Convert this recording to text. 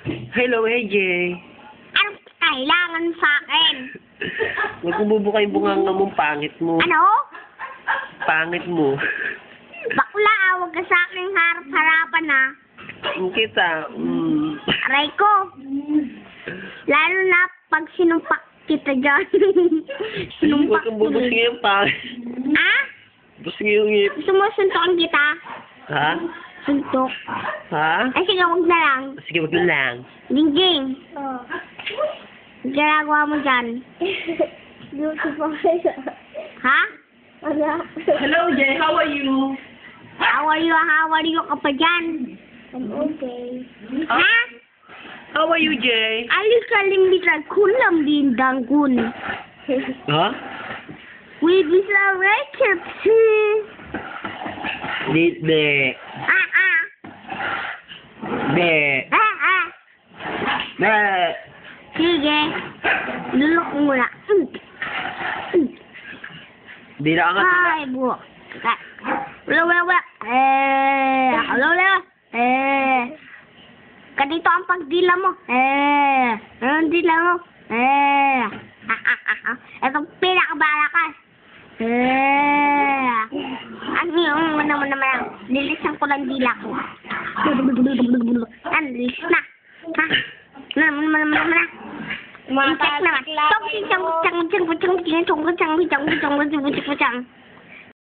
Hello, hey, Jay. Anong kailangan sa akin? Huwag kong bubukay bunganga mong pangit mo. Ano? Pangit mo. Bakla, huwag ka sa akin harap-harapan ha. Ang kita. Aray ko. Lalo na pag sinumpak kita dyan. Huwag kang bubusingin yung pangit. Ha? Busingin yung ngip. Gusto mo suntokin kita? Ha? Suntok. Ha? Ay sige, huwag na lang. Sige, wag na lang. Gingging. Ginagawa mo dyan. Ha? Hello, Jay. How are you? How are you ka pa dyan? I'm okay. Ha? How are you, Jay? Alis ka limitan kulam din danggun. Ha? We bisa record. Di. Ah. Di. Ah. Di. Sige. Lulok mo muna. Di na angat. Ay, buo. Wala. Wala. Ganito ang pagdila mo. Anong dila mo? Itong pinakabalakas. Ano yung naman. Nilisan ko lang dila ko. Nilis na. Ha? Naman. Insect naman. Tong